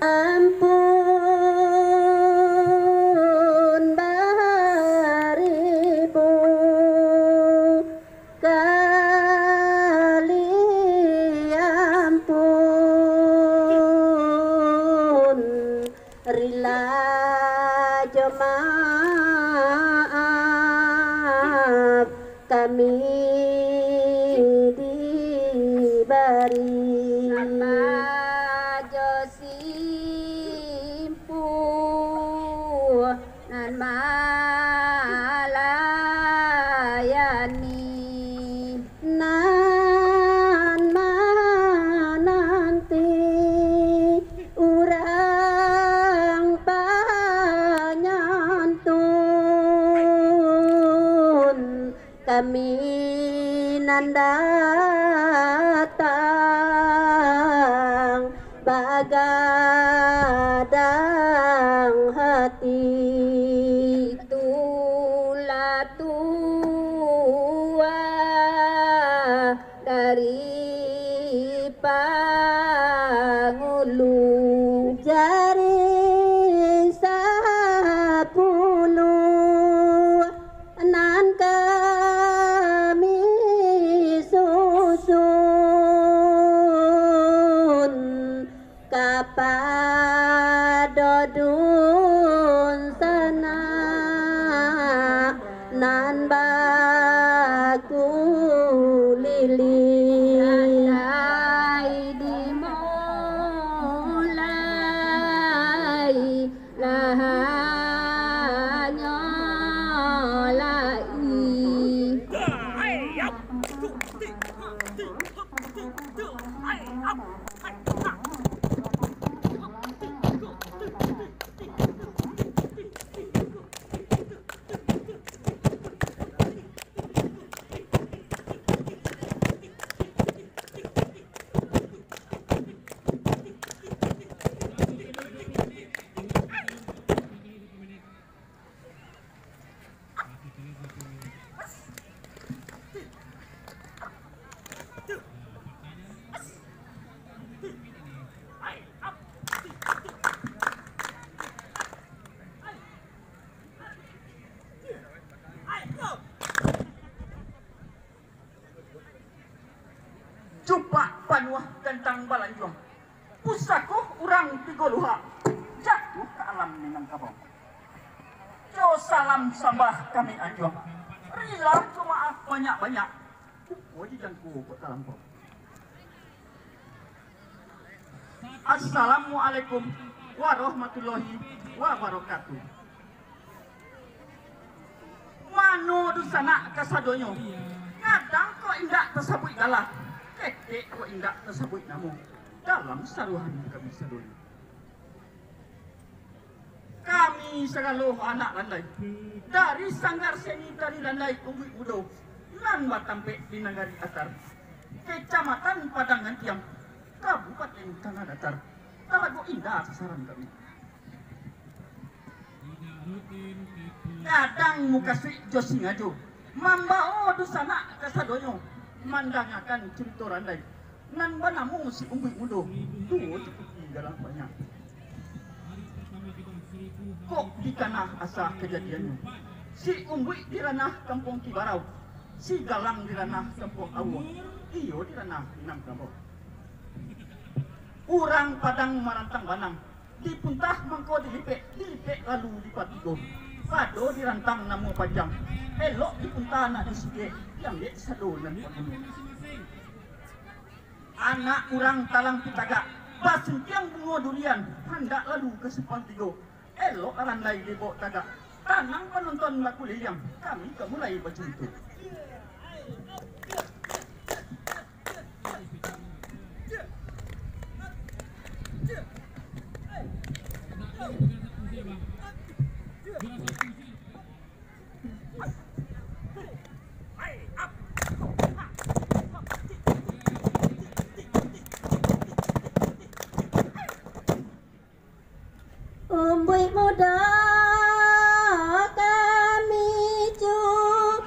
Ampun baribu kali ampun rila jemaah kami diberi josimpu nan malayani nan mananti urang panyantun kami nan datang bagadang hati itulah tua dari Pangulu jari 10 nan kami susun kapadodun sana nan baku lili ai dimulai lahanya lai jumpa panuah tentang balanjuang pusako urang tigoluha jatuh ke alam minang kabong jo salam sambah kami anjuang rila cuma banyak-banyak wajib jangku ke dalam kau. Assalamualaikum warahmatullahi wabarakatuh. Mano dusana kasadonyo kadang kok indak tersebut galah ketik kok indak tersebut namu dalam saruhan kami sadonyo kami segala anak landai dari sanggar seni dari landai Ungui Udo nan Batampe di Nagari Atar Kecamatan Padangan Tiang Kabupaten Tanah Datar Talago indah sasaran kami kadang muka sui josi ngaju mambao dusana kasadonyo mandangakan cerita randai nan banamu si Ungui Udo tuh cukup galang banyak kok di tanah asa kejadiannya si Ungui di ranah kampung Kibarau si Galang di ranah kampung Awo iyo di ranah Inam Kampung urang Padang Marantang Banang dipuntah mangko dilipek lalu dipatigo pado dirantang namo panjang elok dipuntah anak disige yang dek sadonan anak urang talang pitaga basentiang bungo durian hendak lalu ke Sepang Tigo elok arandai debok tagak tanang penonton laku liliang kami mulai baca itu Umbui muda kami curang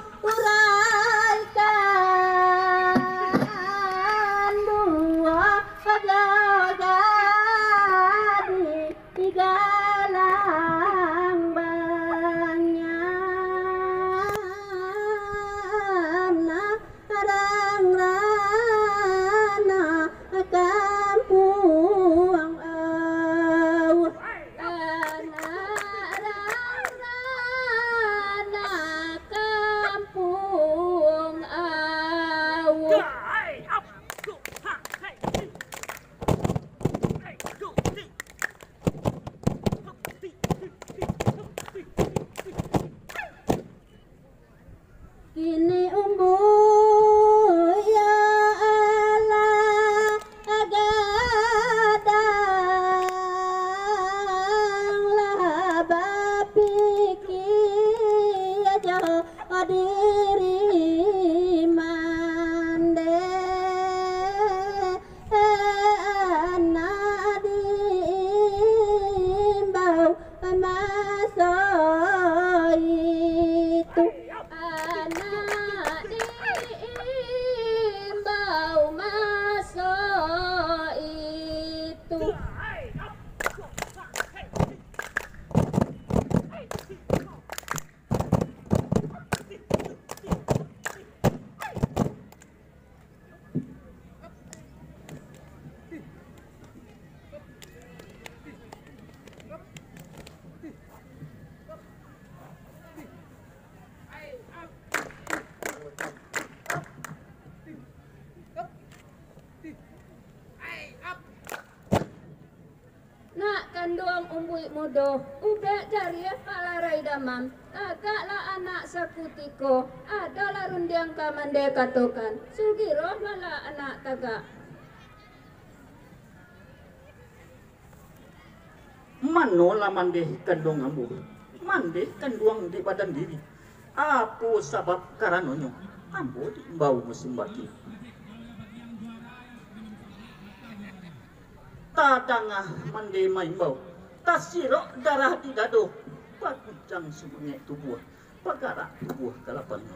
umbui mudo, ube jari palarai damam, agaklah anak sakutiko, adalah rundiang kamande katokan, sugiro malah anak tagak. Manola mandeh kandung ambo, mandeh kanduang di badan diri. Apa sabab karanonyo? Ambo diimbau musim baki. Tadangah mande maimbau, tasirok darah di dado, pagujang sumengek tubuh, pagara tubuh kalapannya.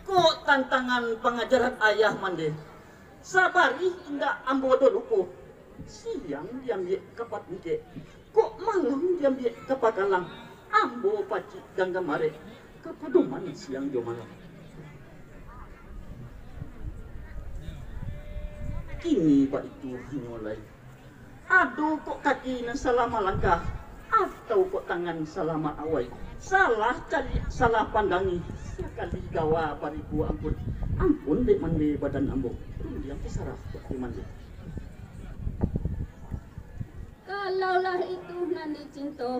Ko tantangan pengajaran ayah mande, sabari indah ambo doluko, siang diambil kapat nike, kok malam diambil kapakalang, ambo paci ganggamare, kapaduman siang jo malam. Kini pak itu nyolai. Aduh kok kaki na selama langkah, atau kok tangan selama awai. Salah cari, salah pandangi. Sekali gawa paribu ampun. Ampun dek mandi badan ambo. Yang kisarah kok mandi. Kalaulah itu nanti cinta.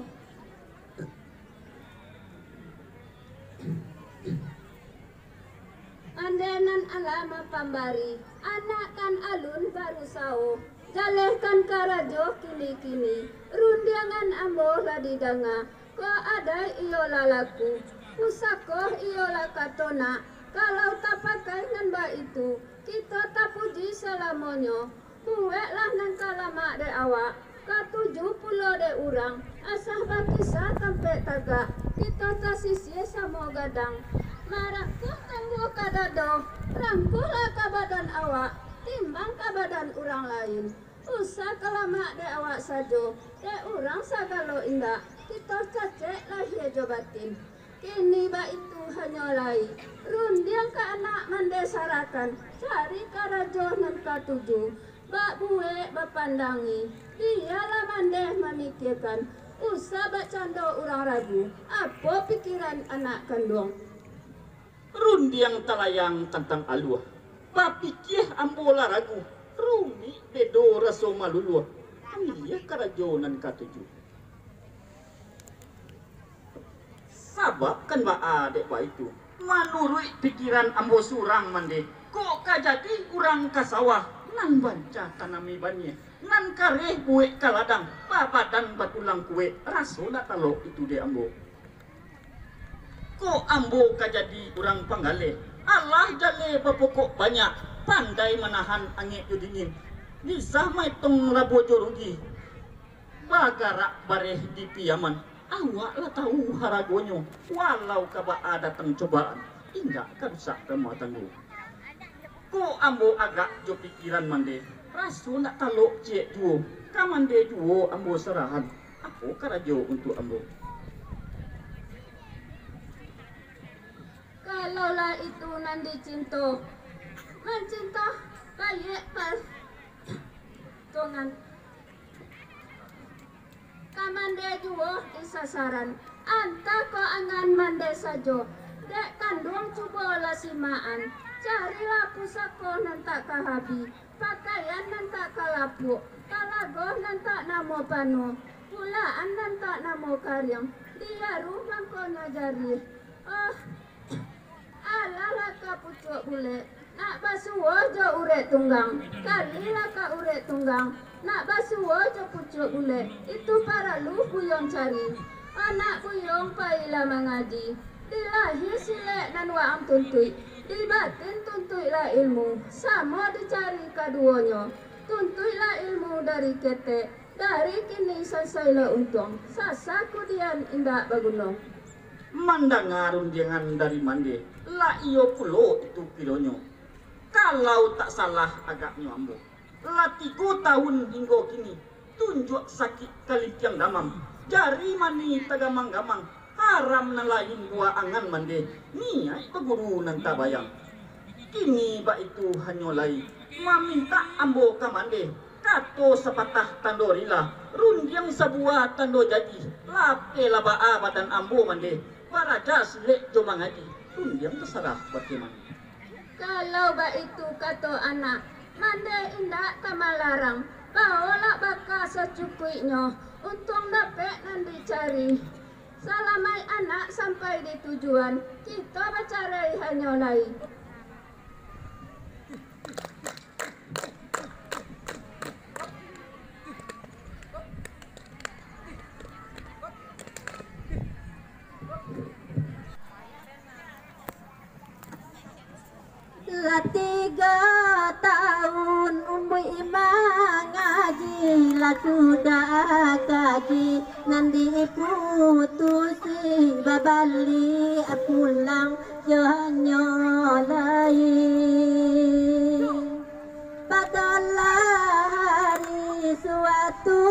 Andenan alama pambari, anakan alun baru sao, jalehkan karajo kini-kini, rundiangan ambo ladidanga, ko ada iyo lalaku, usako iyo lakatona, kalau tak pakai namba itu, kita tak puji selamonyo, muweklah nang kalama de awak, ka-70 de urang, asah bakisa tampe tagak, kita tak sisi samo gadang, marakku tangguh kadado, rangkulah ka badan awak, timbang ka badan urang lain. Usah kelama de awak sajo, de urang sagalo indah, kita cacek lahir jobatin. Kini ba itu hanya lai, rundiang ka anak mandesarakan, cari karajo nan katuju, bak buwe bapandangi, dialah mandeh memikirkan, usah bak cando urang ragu, apa pikiran anak kandung. Rundiang talayang tentang aluah, papikih ambola ragu, rumi bedo raso maluluah, iya karajonan katuju. Sabab kan ba adek ba itu, manurui pikiran ambo surang mande, kok kajadi urang kasawah, nan banca tanami banye, nan kare buek kaladang, babadan batulang kue, raso na talo itu de ambo. Ko ambo kajadi urang panggale, Allah jale bapokok banyak, pandai menahan angin jo dingin, bisa maitong rabojo rugi, bagarak bareh di piaman, awak lah tahu haragonyo, walau kaba ada tang cobaan, indah karusak kemau tangguh. Ko ambo agak jo pikiran mande, rasu nak talok cek juo, kamande juo ambo serahan, aku karajo untuk ambo. Kalaulah itu nanti cinta, mencinta baik pas tungan. Kamande juo di sasaran, anta ko angan mande sajo, dek kandung coba lasimaan, carilah pusako nan tak kahabi, pakaian nan tak kalapuk, kalagoh nan tak namo pano, pulaan nan tak namo karyang, dia rumah ko ngajari. Oh, alah laka pucuk bule, nak basuwo jo urek tunggang, kali laka urek tunggang, nak basuwo jo pucuk bule, itu para lu buyong cari, anak buyong pailah mengaji, dilahir silek dan waam tuntui, dibatin tuntuilah ilmu, sama dicari kaduonyo, tuntuilah ilmu dari kete, dari kini selesailah untung, sasa kudian indak bagunong. Mandangarun jangan dari mande, la iyo pulo itu kilonyo. Kalau tak salah agaknya ambo, la 3 tahun hingga kini, tunjuk sakit kali tiang damam, jari mani tagamang-gamang, haram na lain gua angan mande, niai peguru nan tabayang. Kini ba itu hanyolai, maminta ambo kamande, kato sepatah tandorila, rundiang sebuah tando jadi, lape laba badan ambo mande. Paraja silek jo mangaji, rundiang terserah bagaimana. Kalau ba itu kato anak, mande indak kamalarang, bawa baka secukupnya, untung dapet nan dicari. Salamai anak sampai di tujuan, kita bercerai hanya lain. Lah 3 tahun umur imang ngaji lah sudah kaji nanti putusi babali pulang johanyo lain padalah hari suatu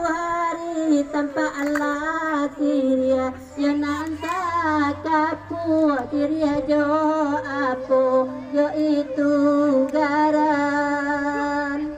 hari tanpa Allah siria ya nanta kapu siria jo apo yo itu garan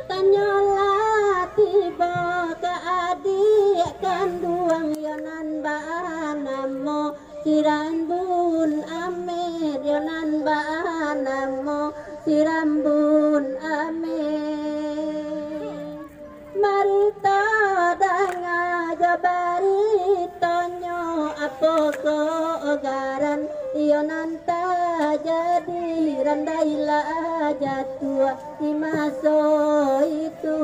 tanyolah tiba ke adik kandung yonan baanamo sirambun amer yonan baanamo sirambun amer marita danga jabaritonyo apo ko ogaran yonan ta jadi randaila jatua di maso itu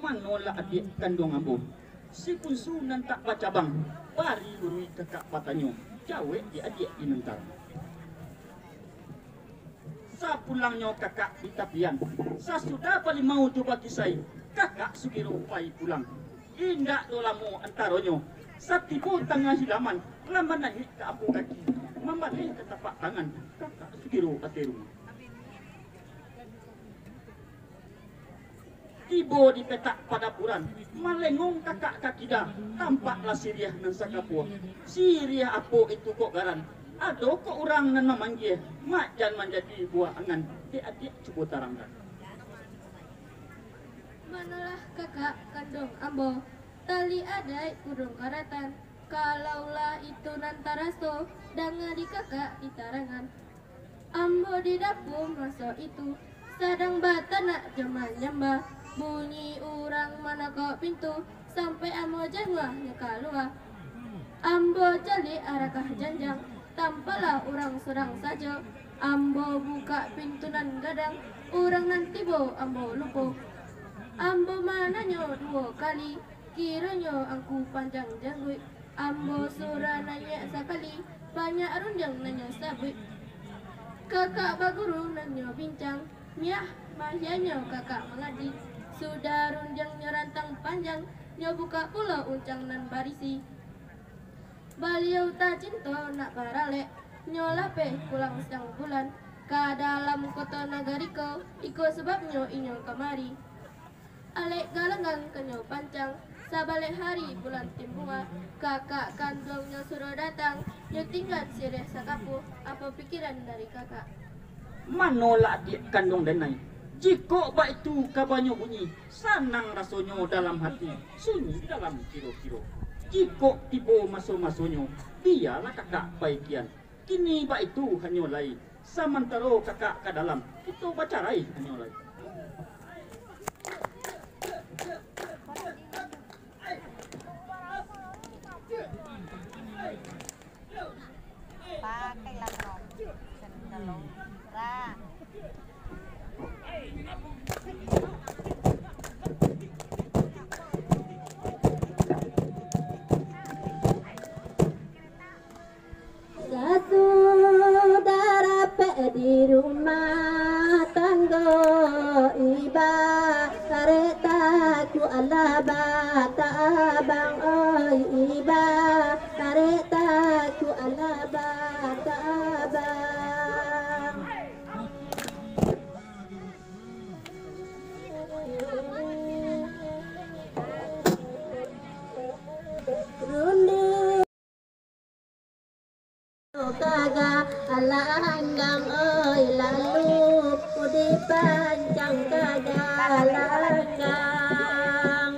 manola adik kandung ambo si punsu nan tak baca bang bari burui kakak patanyo cawe di adik inentar sa pulangnya kakak di tapian sa sudah paling mau coba kisai kakak sugiro pai pulang indak dolamu antaronyo sa tipu tengah hilaman laman nangit ke apu kaki membalik ke tapak tangan kakak sugiro ateru tibo di petak pada puran malengong kakak kakida tampaklah siriah nan sakapuh siriah apo itu kok garan ado kok orang nan memanggil mak jangan menjadi buah angan adik coba tarangkan manalah kakak kandung ambo tali adai kudung karatan kalaulah itu nantaraso danga di kakak di tarangan ambo di dapur masa itu sadang batanak jaman nyamba bunyi orang mana kok pintu sampai ambo jengwah nyekaluah ambo jali arakah janjang tampalah orang serang saja ambo buka pintu nan gadang orang nanti bo ambo lupo ambo mananyo 2 kali kiranya angku panjang janggut ambo surah nanya sekali banyak runjang nanya sabit kakak baguru nanya bincang miah mahyanya kakak mengaji sudah runjangnya rantang panjang nyo buka pula uncang nan barisi baliau tak cinta nak baralek nyo lapeh pulang siang bulan ka dalam kota nagariko iko sebabnya inyo kamari alek galanggang kenyo pancang sabalik hari bulan timbunga kakak kandungnya suruh datang nyo tinggal sireh sakapu apa pikiran dari kakak manola adik kandung denai jika bak itu kabarnya bunyi sanang rasanya dalam hati sunyi dalam kiro-kiro jika tiba masuk-masuknya biarlah kakak baikian kini bak itu hanya lain samantara kakak ke dalam itu bacarai hanya lain pakai lanong cenderung ra saudara di rumah tangga kaga alanggang oi lalu udi panjang kaga alanggang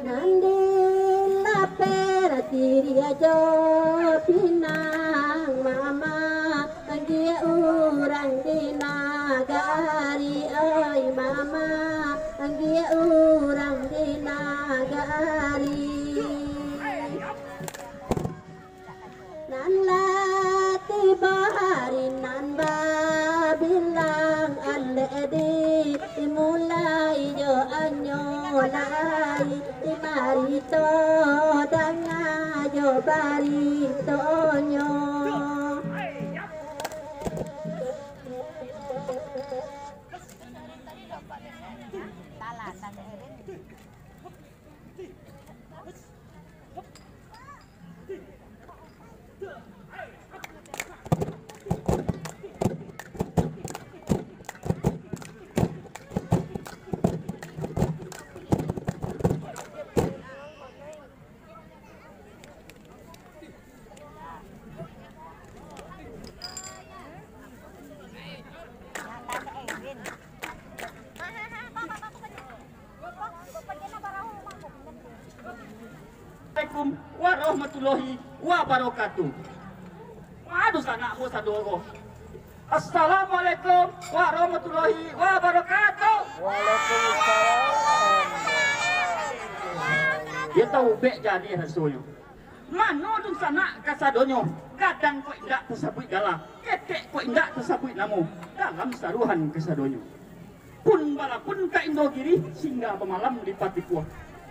nandi lapera tiria jo pinang mama anggia urang di nagari oi mama anggia urang di nagari nan lati bahari nan babilang aledi dimulai jo anyolai dimarito danga jo barito nyo Assalamualaikum warahmatullahi wabarakatuh. Aduh sanakmu sadoro. Assalamualaikum warahmatullahi wabarakatuh. Waalaikumsalam. Dia tahu bek jadi hasilnya. Mano dun sanak kasadonyo. Kadang kok indak tersabui galah. Ketek kok indak tersabui namu. Dalam saruhan kasadonyo. Pun balapun ka Indogiri sehingga pemalam di Patikuah.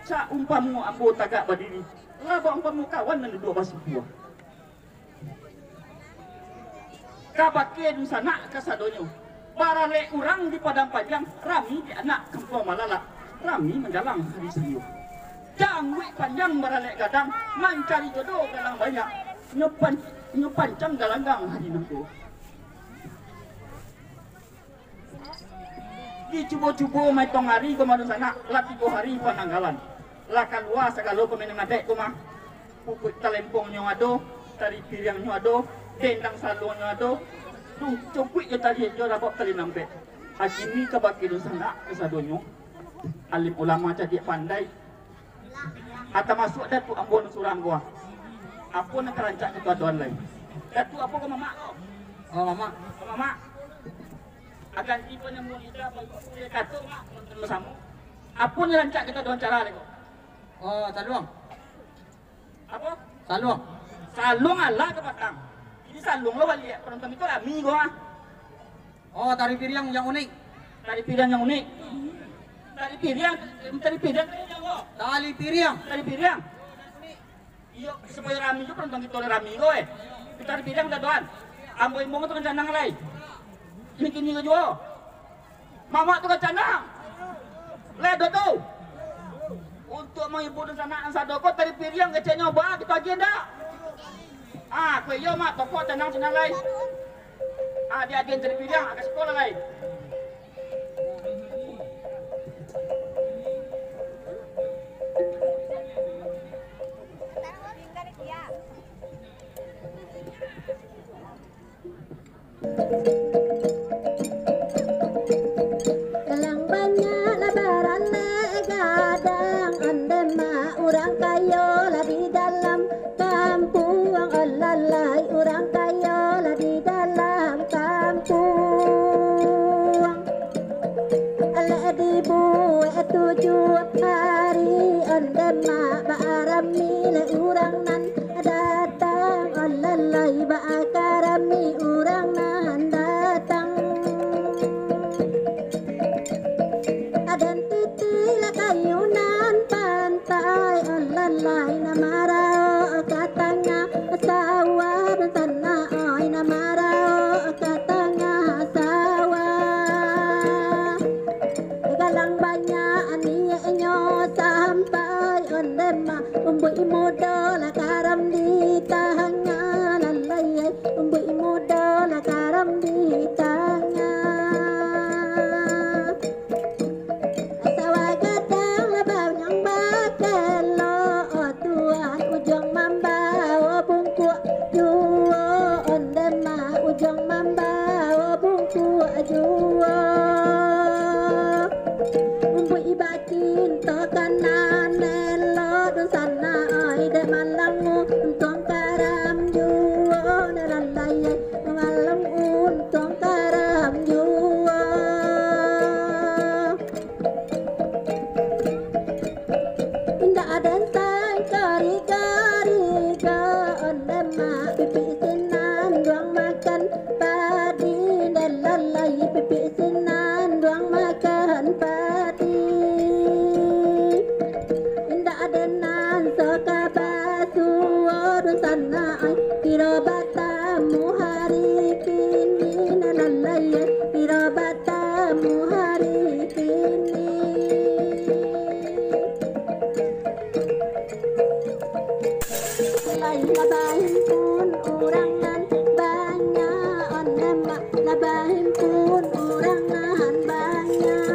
Sa umpamu ambo tagak badiri. Laba umpamu kawan dan dua basi buah. Kabake dun sanak kasadonyo. Barale urang di Padang Panjang, rami di anak kampung Malala. Rami mendalang hari Senin. Jangwik panjang barale gadang, mencari jodoh galang banyak. Nyepancang galanggang hari nanti. Di cubo-cubo mai tong hari komadun sana, latigo hari pananggalan. Lakan luas segala pemain ngadek tu mah. Pupuk talempong nyo ado, tari piriang nyo ado, dendang salong nyo ado. Tung cupuk yo tadi yo dapat tali nampe. Hakimi kabaki dun sana kesadonyo. Alim ulama jadi pandai. Ata masuk datu ambon surang gua. Apa nak rancak ketua doan lain. Datu apa ke mama kau? Oh mama. Oh mama. Akan tipe yang mau ida boleh kata mak nonton bersama. Apa ni rancak kita doan cara lego? Oh salung. Apa? Salung. Salung Allah ke batang. Ini salung lo balik penonton itu rami gua. Oh tari piring yang unik. Tari piring yang unik. Tali piring yang kok. Tali piring. Iyo supaya rami juga penonton kita oleh rami go Kita tali piring dah doan. Ambo imbong tu kan canang lay. Ini kini ke jual. Mama tu kan canang. Le dodo. Untuk mau ibu dan sana sadoko tali piring kecil nyoba kita aja dah. Ah, kue yo mak toko canang canang lay. Ah dia tali piring agak sekolah lay. Dalang banyak lebaran gadang andema orang kayo lah di dalam kampung alalai orang kayo lah di dalam kampung ala dibuat 7 hari andema barami lah orang nan datang alalai bakarami orang nan datang adan titila kayunan pantai alalai namarao katanga asawa dan sana ay namarao katanga asawa galang banyak aniya nyo sampai ondema umbu imo dola karam di tahangan alay umbu imo muda la karam di tangan asawa gadang la bau nyang bakal lo tuan ujung mambawa bungku juo ondema ujung mambawa bungku juo umbu ibakin to kanan nelo don sana ai de malangu tong karam juo nalalay malam tong karam juo indah ada sang kari-kari ga ondema pipi sinan ruang makan padi nalalay pipi sinan ruang makan padi indah ada nan soka basuo don sana ai piro batamu hari kini nalalay piro batamu hari kini labahin pun urangan banyak ondema labahin pun urangan banyak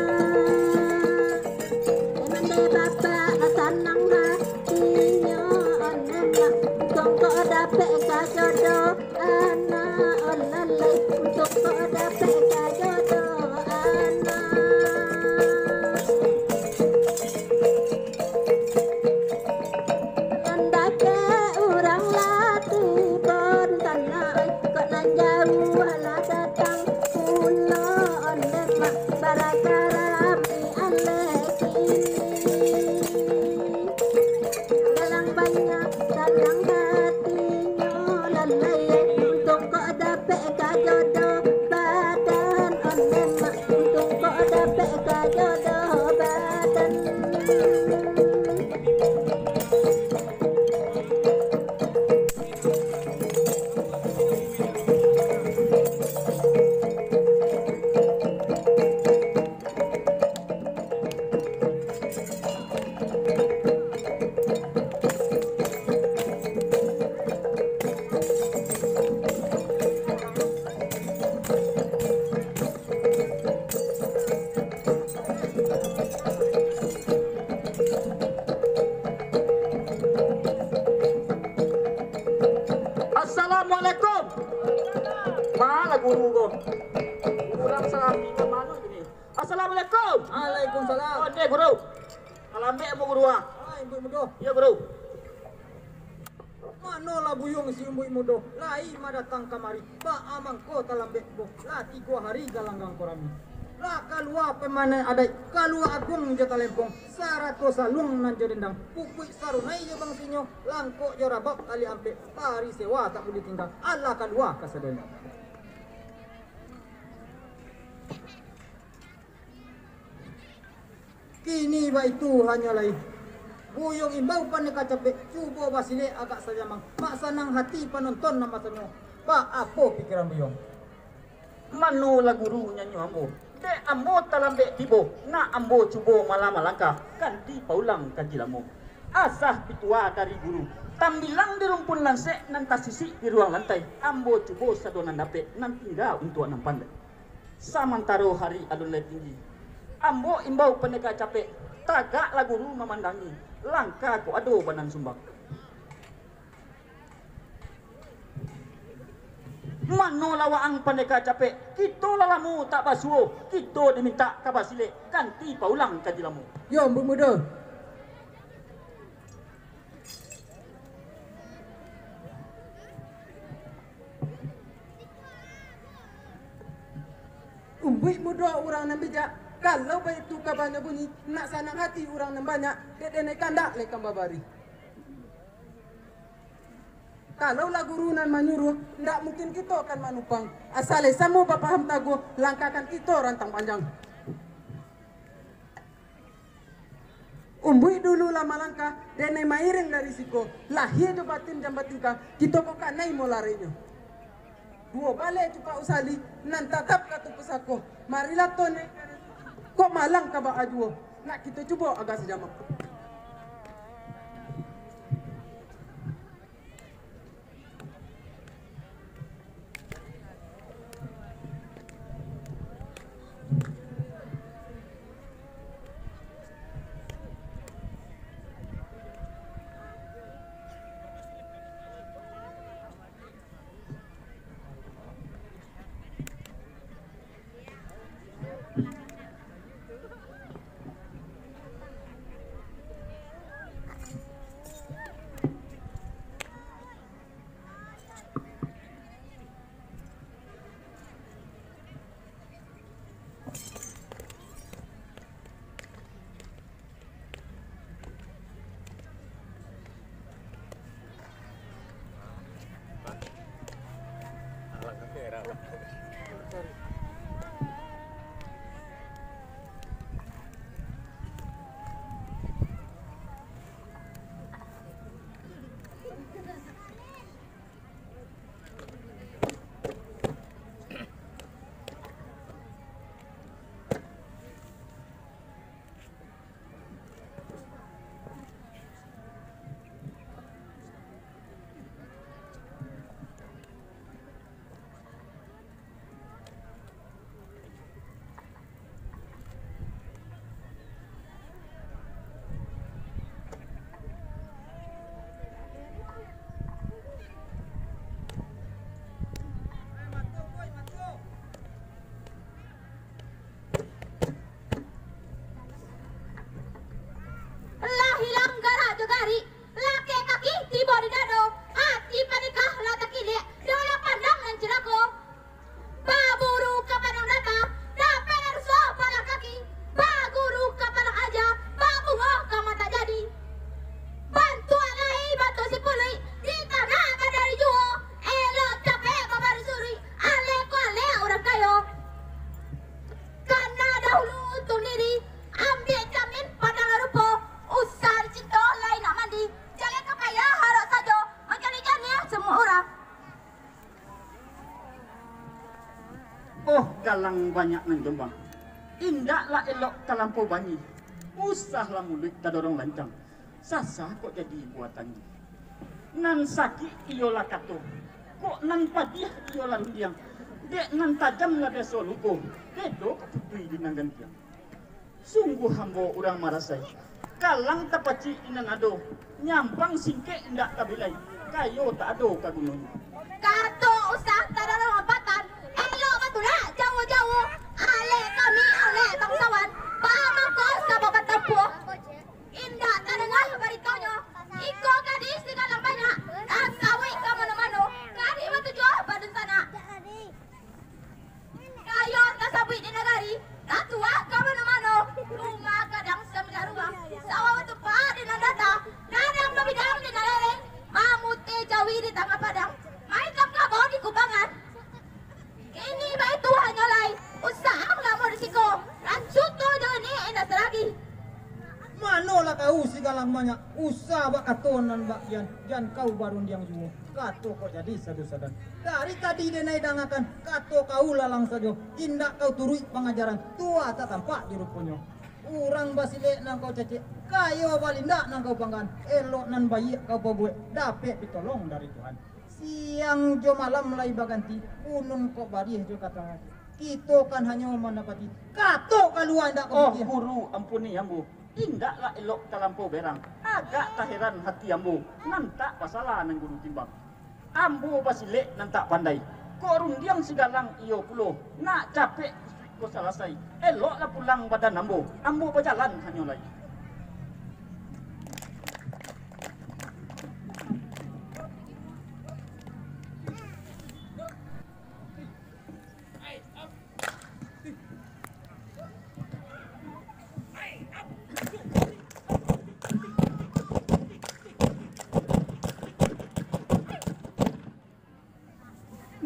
emande bapak asanang hatinya ondema kong ko dapet ka jodoh anak olalay untuk ko dapet ka jodoh anak Andake urang lati bon tanai kok nan jauh ala datang pulo ondema barakarap ni alek ini dalang banyak dalang hatinya lalay untuk kok dapet ka jodoh badan ondema untuk kok dapet ka jodoh badan Assalamualaikum. Mana guru ko? Kurang salam ini mana ini? Assalamualaikum. Waalaikumsalam. Oh, deh guru. Alambe mo guru ah. Ay, imbu mudo. Ya guru. Mano la buyong si imbu mudo. Lai madatang kamari. Ba amang ko talambe bo. La 3 hari galanggang korami. La kalua pemane adai. Kalua agung jata lempong. Sarato salung nan jodendang. Pupui sarunai je bang sinyo. Langko jorabak ali ampe. Pari sewa tak boleh tinggal. Allah kalua kasadena. Kini ba itu hanya lai buyong imbau paneka capek cubo basile agak saja mang maksanang hati penonton nama seno pa apa pikiran buyong Manu la guru nyanyo ambo. De ambo talambe tibo na ambo cubo malama-langka kan di paulang kanjilamo. Asah pitua dari guru. Tambilang di rumpun lanse nan tasisi di ruang lantai. Ambo cubo sadonan dape nan tinggal untuk anang pandai. Samantaro hari adonai tinggi. Ambo imbau peneka capek. Tagak la guru memandangi. Langka ko ado banan sumbang. Mano lawaang paneka capek, kita lalamu tak basuo, kita diminta kabasile, ganti paulang kajilamu. yo mbu muda umbuh muda orang nan bijak kalau baik tu kabarnya bunyi nak sanang hati orang nan banyak dek naik kandak lekam babari. Kalau lah guru nan menyuruh, tidak mungkin kita akan manupang. Asal semua paham tago, langkahkan kita rantang panjang. Umbui dulu lama langkah, dan mairing dari siko. Lahir jo batin jam batinka, kita kok kanai mau larinya. Dua balik cepat usali, nan tatap katu pesako. Marilah tone, kok malang kabak ajuo. Nak kita coba agak sejamak. Kalang banyak nang Jombang. Indaklah elok talampau banyi. Usahlah mulut tadorong lancang. Sasa kok jadi buatan. Nan sakit iyolah kato. Kok nan padiah iyolah lundiang. Dek nan tajam lah beso luko. Dedo ketutui di nanggantiang. Sungguh hambo urang marasai. Kalang tapaci inan ado. Nyampang singke ndak kabilai. Kayo tak ado kagunung. Kato usah tadorong lompatan. Jauh-jauh, ale kami oleh bangsawan, pahamang ko sa babat tempuh. Indah terdengar beritanya, iko gadis di kalang banyak, asawi ka mano-mano, kadi matujuh badun sana. Kayo kasabi di nagari, tatua ka mano-mano, rumah kadang sembilan rumah, sawa watu pa di nandata, nadang mabidang di nalereng, mamute jawi di tengah padang, maikam kabo di kubangan. Ini baik Tuhan nyolai, usaha nggak mau risiko, lanjut tuh ini enak lagi. Manolah kau si galang banyak, usah bak katonan bak Jan kau baru diang semua. Kato kok jadi sadu-sadan. Dari tadi denai dangakan, kato kau lalang saja, indak kau turui pengajaran, tua tak tampak di rupanya. Urang basile nang kau cecek, kayo balindak nang kau panggan, elok nan bayi kau pabuat, dapat ditolong dari Tuhan. Siang jo malam mulai baganti, unun kok barih jo kata. Kita kan hanya mendapati kato kaluan ndak kau. Oh guru ampuni ambu. Indaklah elok talampau berang. Agak tahiran hati ambu. Nantak pasalah nang guru timbang. Ambu basilek nantak pandai. Kok rundiang sigalang iyo pulo. Nak capek ko salasai. Eloklah pulang badan ambu. Ambu berjalan hanya lagi.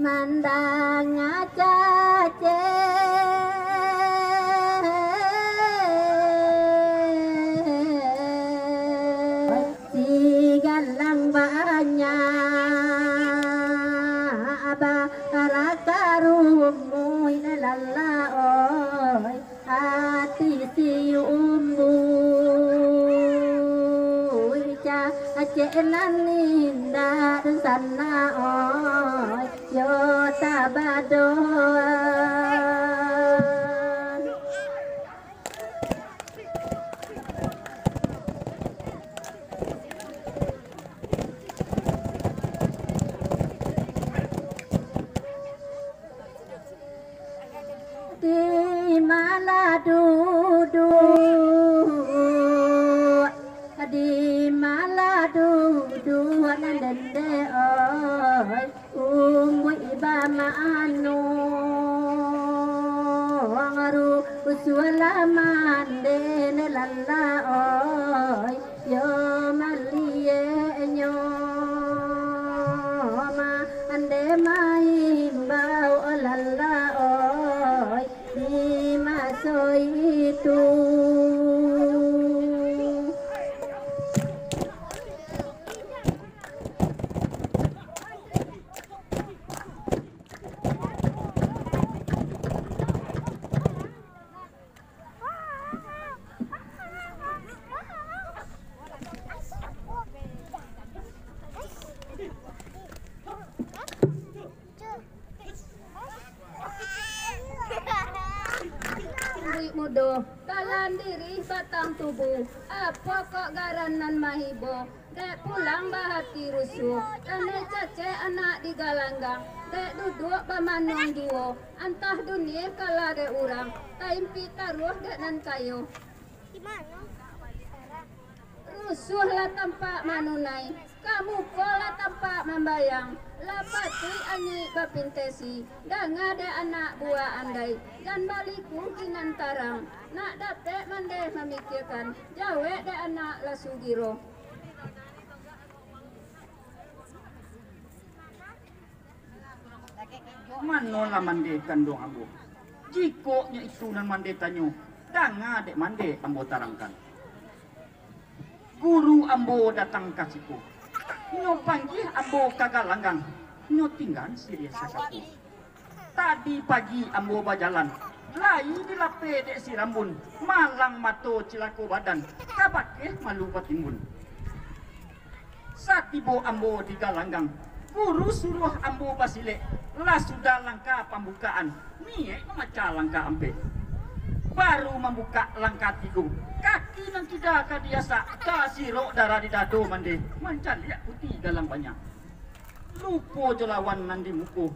Mandang cace si galang banyak bara karumuy na lalaoy hati si umbuy cace naninda dan sana oy yo tabadoan di mana duduk di mana duduk nandende oi umui iba maano ngaru usuala mande nelala oi yo malie nyo ma ande ma maimbau olala oi di maso itu. Mudo kalan diri batang tubuh apa kok garanan mahibo dek pulang bahati rusuh kane cace anak di galanggang dek duduk bamanong duo antah dunia kala de urang taimpi taruh dek nan kayo rusuh lah tampak manunai kamu pola tampak membayang lapati anyi bapintesi dan ada anak buah andai dan baliku kinan tarang nak dapat mandeh memikirkan jawe de anak lasugiro. Mano lah mande kandung ambo jiko nya itu nan mande tanyo danga dek mande ambo tarangkan guru ambo datang kasiku nyo panggil ambo kagalanggang nyo tinggal serius sakaku tadi pagi ambo bajalan lai di lape dek si rambun malang mato cilako badan kabake malu patimbun satibo ambo di galanggang guru suruh ambo basile lah sudah langkah pembukaan niye maca langkah ampe baru membuka langkah tiga kaki nang tidak kadiasa kasiro darah di dado mande mancan lihat putih dalam banyak lupo jelawan nan di muku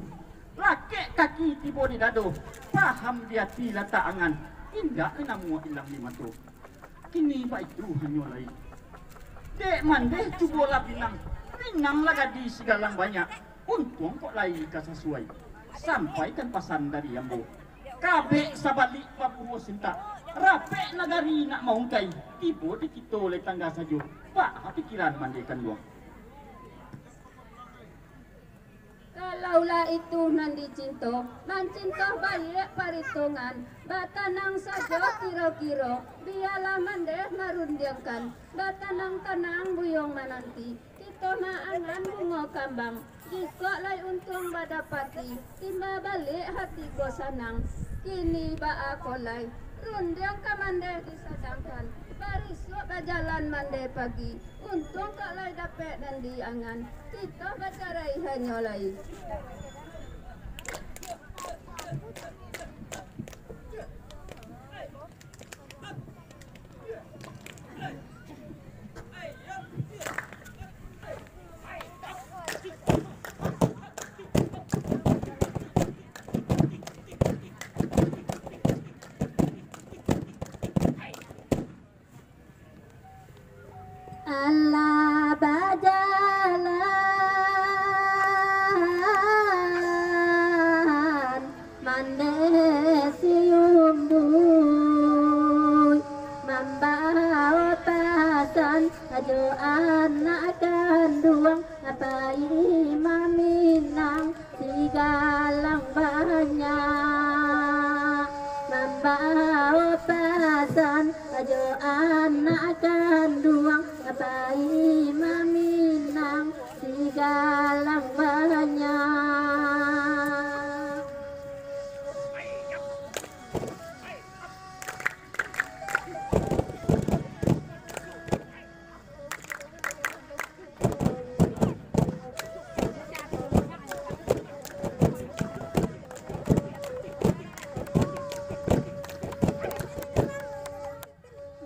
lake kaki tibo di dado paham dia tila taangan indah namu ilang lima tu kini baik itu hanya lain dek mande cubola pinang lah gadi sigalang banyak untung kok lain kasasuai sampai kan pasan dari ambo kabe sabalik papuro sinta rape nagari nak maungkai tibo di kito le tangga sajo pak pikiran mandekan luang kalaulah itu nandi cinto mancinto balik paritungan batanang sajo kiro-kiro biarlah mandeh marundiangkan batanang tanang buyong mananti kita maangan bunga kambang jika lai untung badapati timba balik hati go sanang kini ba ako lai rundiang ka mandeh disadangkan barisuk bajalan mandeh pagi untung kak lai dapet dan diangan kita bacarai hanya lai Allah bajalan mande sium bui membawa pasan ajo anak kandung apa imaminang sigalang banyak membawa pasan ajo anak kandung apa imaminang sigalang banyak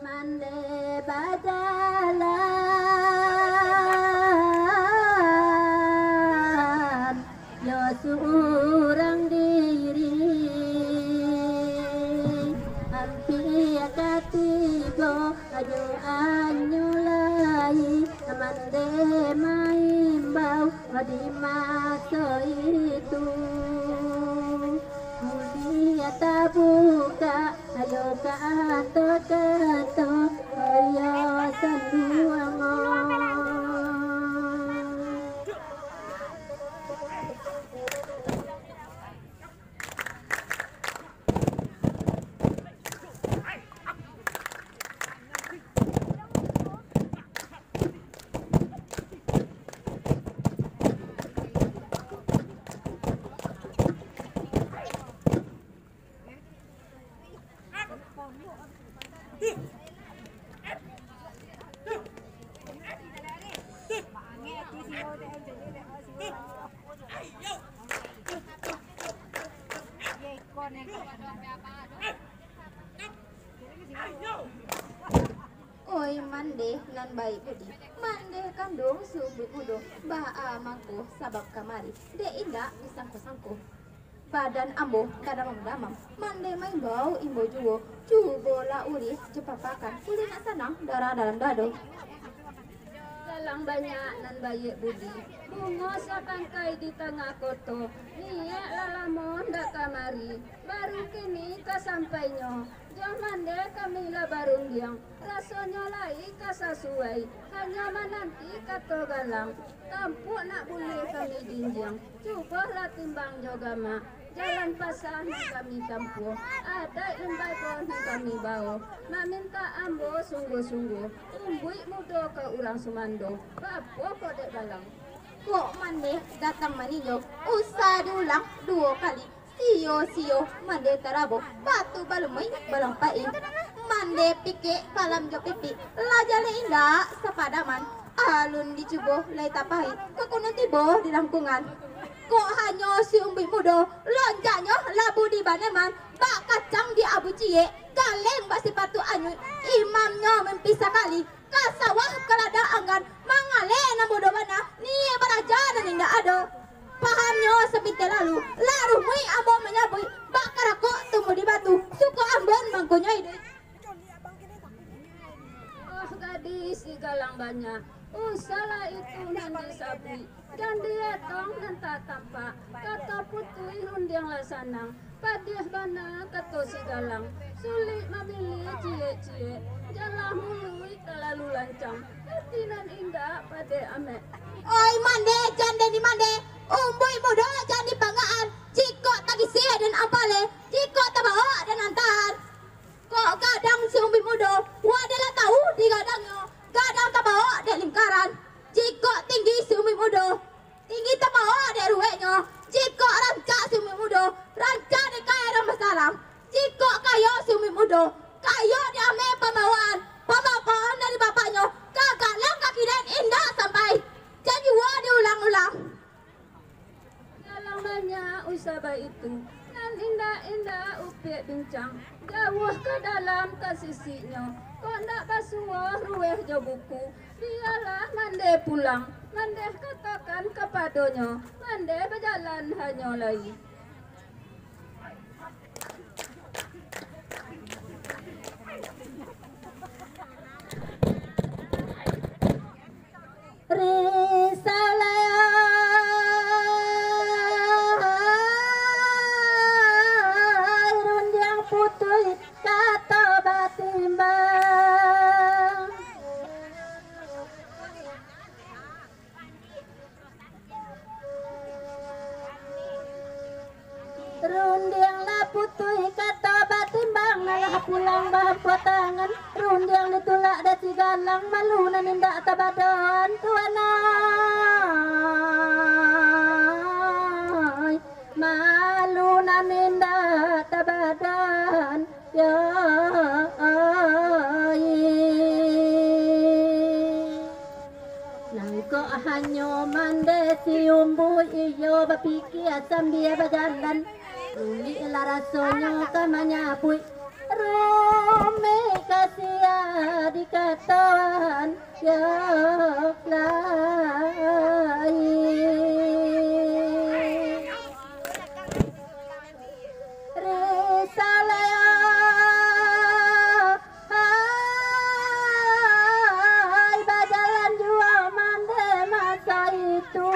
mande bajalan yo seorang diri hampir katigo ajo anyulai mande maimbau di masa itu mulia tabuka ayo kato ayo sanduangon Oi mande nan baik budi mande kandung subi udo baa mangku sabab kamari de indak disangko-sangko badan ambo kada mamdamam mande main bau imbo juwo cubo la uri cepapakan uli nak sanang darah dalam dado Galang banyak nan bayi budi bungo sapangkai di tengah koto niat lalamon dak kamari baru kini kasampainya Jamande kami lah barung diang rasanya lai kasasuai hanya menanti kato galang tampuk nak boleh kami dinjang cubalah timbang jogama jalan pasah yang kami tampuh ada lembai pohon yang kami bawa meminta ambo sungguh-sungguh umbui muda ke orang Sumando bapo kodek galang kok mande datang maninyo usah diulang 2 kali sio mande tarabo batu balumai balang pai mande pike kalam jo pipi lajale indah sapadaman alun dicubo lai tapai kok nanti boh di langkungan kok hanya si umbi mudo lonjanya labu di baneman bak kacang di abu cie galeng bak sepatu anyu imamnya mempisah kali kasawah kelada anggan mangale na mudo mana ni baraja dan indah ada pahamnya sepintir lalu lalu mui ambo menyabui bakar kok tumbuh di batu suku ambon mangkunya ide oh gadis di galang banyak salah itu nan disabui dan dia tong nan tak tampak kata putui hundiang lasanang padih bana kata si galang sulit memilih cie-cie jalan mului terlalu lancang ketinan indah pada amek oi mande jande di mande umbui muda jadi banggaan jiko tagisi dan ampale jiko tabawa dan antar kok kadang si umbi muda wadalah tahu di gadangnya kadang tabawa di lingkaran jiko tinggi si umbi muda tinggi tabawa di ruweknya jiko rancak si umbi muda rancak di kaya dan masalah jiko kayo si umbi muda kayo di ame pembawaan pembawaan dari bapaknya kagak lang kaki dan indah sampai jadi wah diulang-ulang galang banyak usaha itu nan indah-indah upik bincang jauh ke dalam ke sisinya kok nak basuh ruweh jo buku biarlah mande pulang mande katakan kepadanya mande berjalan hanya lagi Rundiang la putui kata batimbang nalah pulang baham potangan rundiang ditulak da cigalang malunan indak tabadan tuanai malunan indak tabadan ya nangko hanyo mande si umbu iyo bapiki asam dia berjalan Uli larasonya kamanya pui Rome kasia dikatakan ya lain Risalaya hai bajalan jua mande masa itu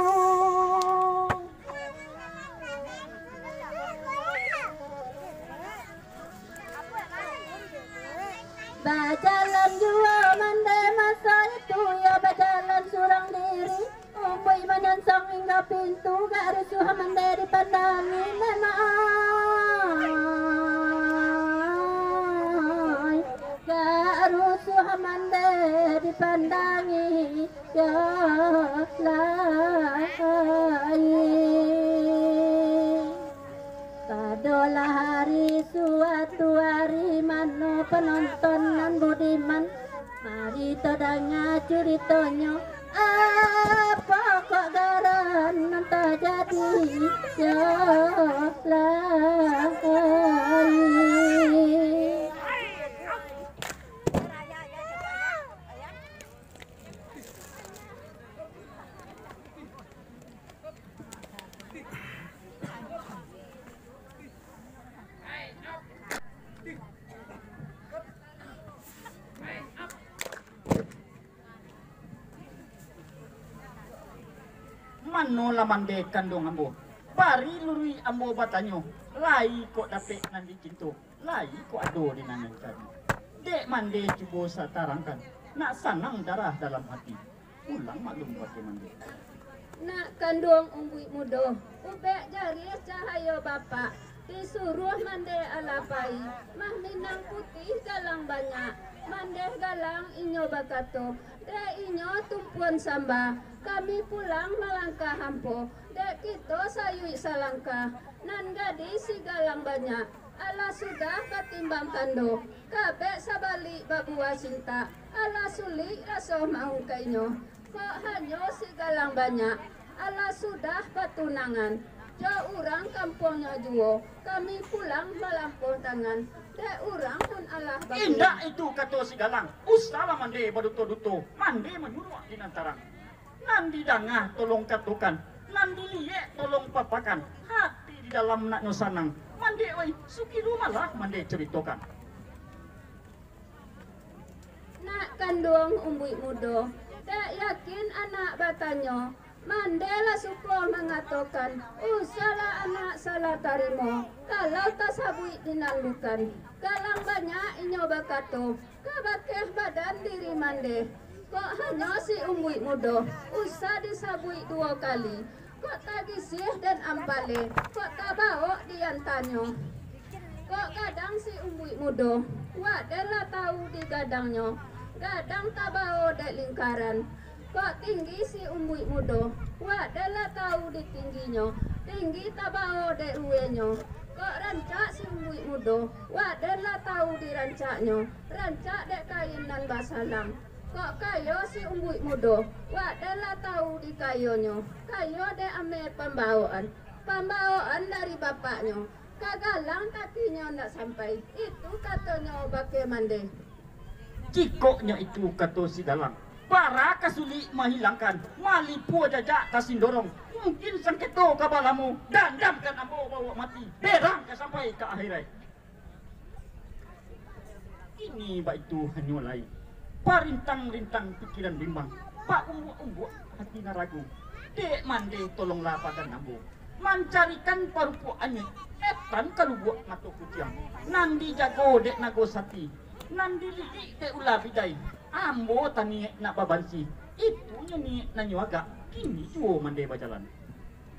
Bajalan jua mande masa itu ya bajalan surang diri Umpui menyansang hingga pintu gak rusuh mande dipandangi memang Gak rusuh mande dipandangi ya lain Kadolah hari suatu hari mano penontonan budiman Mari todanya ceritanya apa kok garan nanti jadi ya lain no lamande kandung ambo. Bari luri ambo batanyo. Lai kok dapet nanti cintu. Lai kok ado di nangan kami. Dek mande cubo sa tarangkan. Nak sanang darah dalam hati. Ulang maklum pakai mande. Nak kandung umbui mudo. Ubek jaris cahayo bapak. Disuruh mande alapai. Mah minang putih galang banyak. Mande galang inyo bakato. Dek inyo tumpuan samba. Kami pulang melangkah hampo. Dek kito sayui salangkah. Nan gadi si galang banyak. Ala sudah katimbang kando. Kabek sabalik babua cinta. Ala sulik raso mau kainyo. Kok hanyo si galang banyak. Ala sudah patunangan. Jo urang kampungnya juo. Kami pulang melampau tangan. Dek urang pun Allah bagi. Indah itu kata si galang. Usahlah mande baduto-duto. Mande menyuruh di nantarang. Nandi dangah tolong katukan. Nandi liye tolong papakan. Hati di dalam nak nusanang. Mande oi suki rumah lah mande ceritakan. Nak kandung umbui mudo. Dek yakin anak batanyo. Mandela supo mengatakan, usahlah anak salah tarimo, kalau tasabui dinalukan. Galang banyak inyo bakato, kabakeh badan diri mande. Kok hanya si umbui mudo, usah disabui 2 kali. Kok tagisih dan ampale, kok tabao diantanyo. Kok kadang si umbui mudo, wadela tahu di gadangnya. Gadang tabao dek lingkaran. Kok tinggi si umbui mudo, wadala tahu di tingginya, tinggi tabao dek ruenyo. Kok rancak si umbui mudo, wadala tahu di rancaknya, rancak dek kain dan basalang. Kok kayo si umbui mudo, wadala tahu di kayonyo, kayo dek ame pembawaan, pembawaan dari bapaknya. Kagalang takinya ndak sampai, itu katanya bake mande. Cikoknya itu kata si galang. Para kasuli menghilangkan, malipu jajak tasin dorong. Mungkin sangketo kabalamu, dandamkan ambo bawa mati. Berang ke sampai ke akhirat. Ini bak itu hanya lain. Parintang-rintang pikiran bimbang. Pak umbu hati naragu. Dek mande tolonglah padan ambo. Mencarikan parupuannya. Etan kalau buat mato kutiang. Nandi jago dek nago sati. Nandi lilik dek ulah bidai. Ambo tani nak babansi. Itu ni nanyuaga. Kini juo mande bajalan.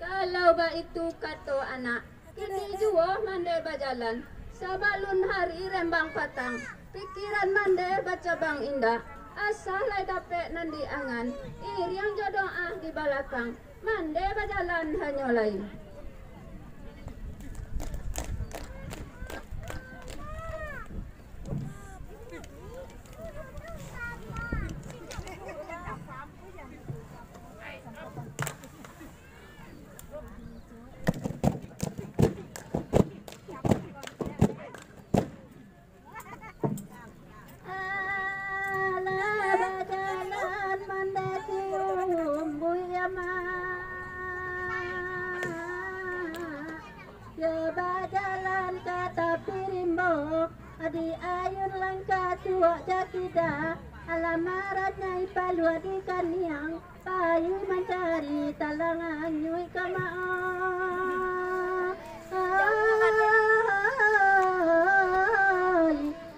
Kalau ba itu kato anak, kini juo mande bajalan. Sabalun hari rembang patang, pikiran mande baca bang indah. Asal lai dapet nandi angan, iriang jodoh di balakang. Mande bajalan hanya lain. Adi ayun langka tua jakida alamaratnya ipalua di kaniang payu mencari talangan nyui kamaa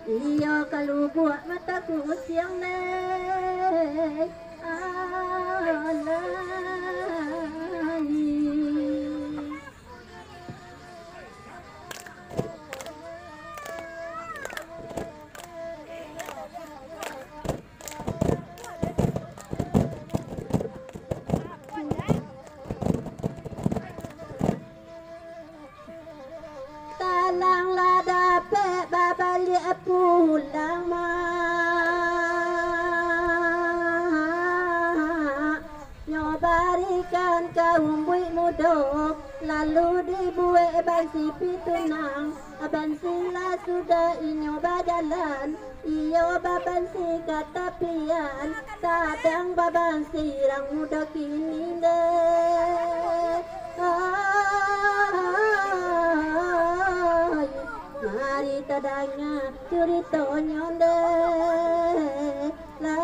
iyo kalau buat mataku siang nek alai. Pulang mak nyobarikan kaum bui mudo lalu dibuat bansi pitunang bansi lah sudah inyo bajalan iyo babansi kata pian sadang babansi rang muda kini deh. Mari tadanya cerita nyonde la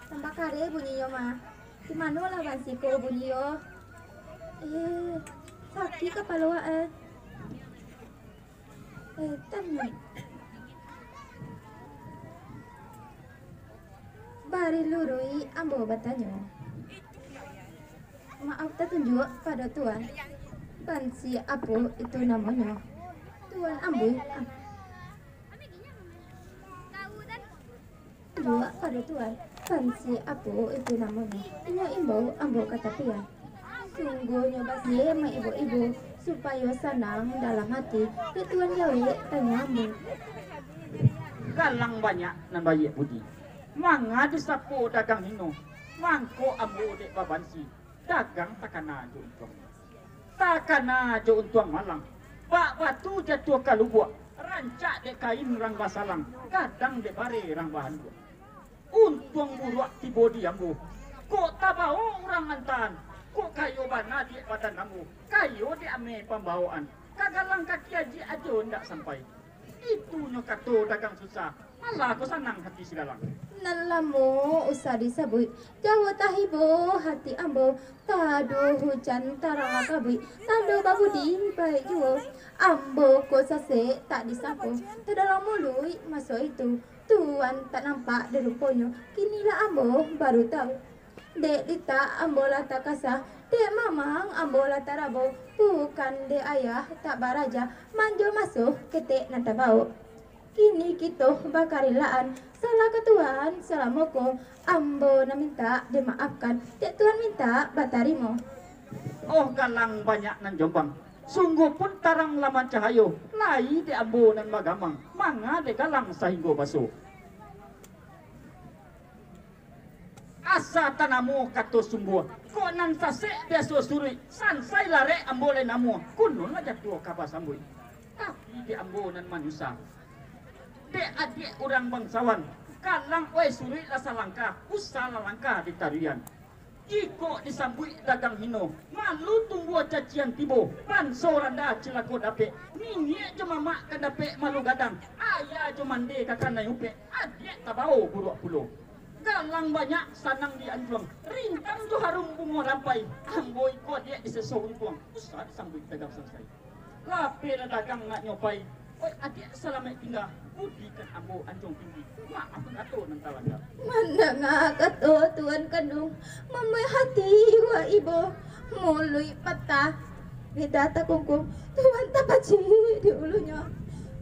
Tambah kare bunyinya mah. Di mana lah wansiko bunyinya? Sakit kepala tangan. Bari lurui ambo batanya. Maaf tak tunjuk pada tuan. Bansi apa itu namanya? Tuan ambo. Dua pada tuan. Bansi apa itu namanya? Ini imbau ambo kata pian. Sungguhnya basi ma ibu-ibu supaya senang dalam hati. Ke tuan gawe tanya ambo. Galang banyak nan bayi budi. Manga disapu dagang hino. Mangko ambo dek babansi. Dagang takana jo untuang. Takana jo untuang malang. Bak batu jatuh kalubuk. Rancak dek kain rang basalang. Kadang dek bare rang bahan buah. Untuang buruak tibo di ambo. Kok tabao orang antan. Kok kayo bana di badan ambo. Kayo di ame pembawaan. Kagalang kaki aji aja ndak sampai. Itu nyokato dagang susah. Malah aku senang hati sigalang. Nalamu usah disebut. Jawa tahibo hati ambo. Tado hujan tarang kabui. Tado babudi baik juo. Ambo ko sase tak disapu. Terdalam mului masuk itu. Tuan tak nampak di rupanya. Kinilah ambo baru tahu. Dek Dita ambo lah tak kasah. Dek mamang ambo lah tak rabo. Bukan dek ayah tak baraja. Manjo masuk ketek nanta bau. Kini kita bakarilaan. Salah ke Tuhan salamoko. Ambo na minta dimaafkan. Dek Tuhan minta batarimo. Oh galang banyak nan Jombang. Sungguh pun tarang laman cahayo. Lai di ambo nan magamang. Manga de galang sahinggo baso. Asa tanamu kato sungguh. Ko nan sase biasa suri. Sansai lare ambo le namu. Kuno na jatuh kabasambui. Tapi di ambo nan manusia. De adik orang bangsawan. Kalang oi suri rasa langka. Usah langka di tarian. Jiko disambui dagang hino. Malu tunggu cacian tibo. Panso randa cilako dape. Minyak cuma mak kan dape malu gadang. Ayah cuma de kakana yupe. Adik tabau buruk pulau. Galang banyak sanang di anjuang. Rintang tu harum bunga rampai. Amboi ko dia diseso untuang. Usah disambui dagang selesai. Lape na dagang nak nyopai. Oi adik selamat tinggal. Budikan ambo anjong tinggi. Maaf kato nang talaga. Mana nga kato tuan kandung. Mamay hati wa ibo. Mului patah. Bidata kungkung. Tuan tapaci di ulunya.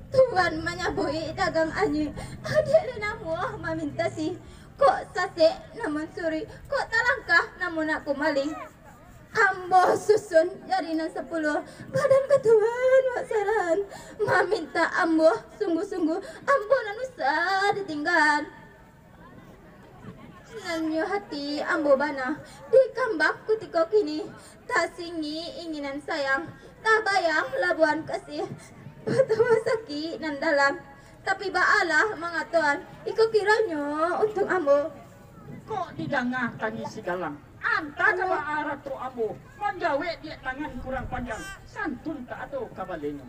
Tuan menyabui dagang anyi. Adik renamu meminta si. Kok sase namun suri. Kok talangkah namun aku maling. Ambo susun jarinan 10. Badan ketuan waksaran. Meminta ambo sungguh-sungguh. Ambo nan usah ditinggal. Nanyo hati ambo bana. Di kambak kutiko kini. Tak singi inginan sayang. Tak bayang labuan kasih. Pertama sakit nan dalam. Tapi baalah mga tuan. Iko kiranya untuk ambo. Kok didangah tangis si galang. Anta kaba arat to ambo. Menjawe dia tangan kurang panjang. Santun tak atau kabalenya.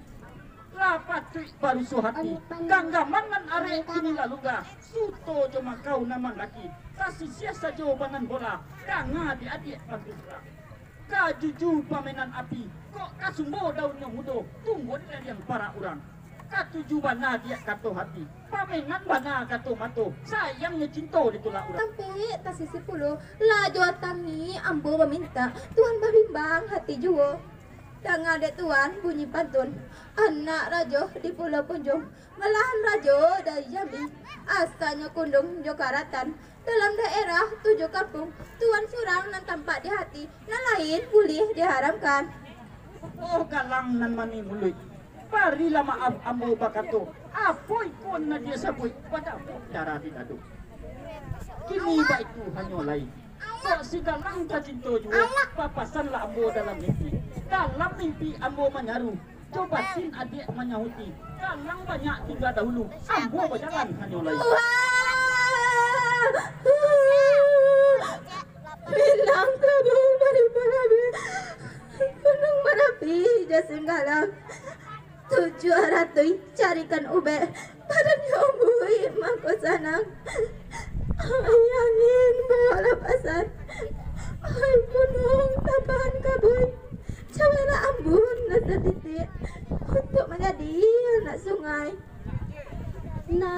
Lapat tuik baru suhati. Ganggaman nan are kini laluga. Suto cuma kau naman laki. Kasih siasa jawabanan bola. Ganga di adik pagusra. Kajuju pamenan api. Kok kasumbo daun yang mudo. Tunggu dia yang para orang. Katuju bana dia kato hati. Pamenan bana kato mato. Sayangnya cinta ditolak orang. Sampai tak sisi 10. Laju tangi ambo meminta. Tuan babimbang hati juo. Dengar dek tuan bunyi pantun. Anak rajo di Pulau Punjung. Melahan rajo dari Jambi. Asalnya kundung Jokaratan. Dalam daerah 7 kampung. Tuan surang nan tampak di hati. Nan lain boleh diharamkan. Oh galang nan mani mulut. Parilah maaf ambo bakato. Apoy kon na dia sabui pada darah di dadu. Kini ba itu hanya lain. Kok si Galang kacinto juga papasanlah ambo dalam mimpi. Dalam mimpi ambo menyaru. Coba sin adik menyahuti. Galang banyak tinggal dahulu. Ambo berjalan hanya lain. Bilang kamu Marapi, Gunung Marapi, Jasin Galang. 700 carikan ube pada nyobui mako sanang. Ay angin bawa pasar. Ay gunung tapan kabui. Cawela ambun nasa titik untuk menjadi anak sungai. Nang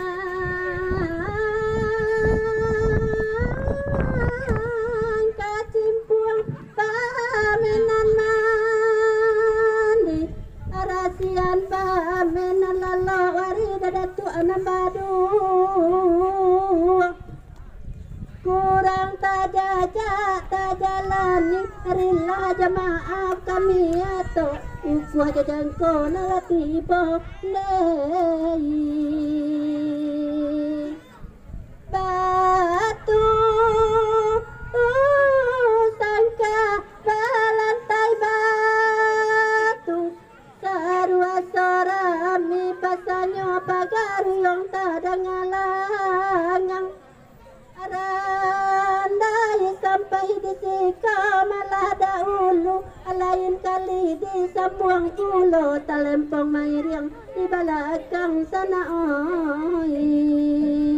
kacimpuang pamenan mandi arasian pamenan lalawari dadatu anambadu kurang tajalani rila jamaah kami atau uku aja jangko nalati boleh batu sangka balantai batu sarua sorami pasanyo pagar yang tada ngalangang arandai sampai di sika malada ulu lain kali di sambuang pulo talempong mairiang di belakang sana oi.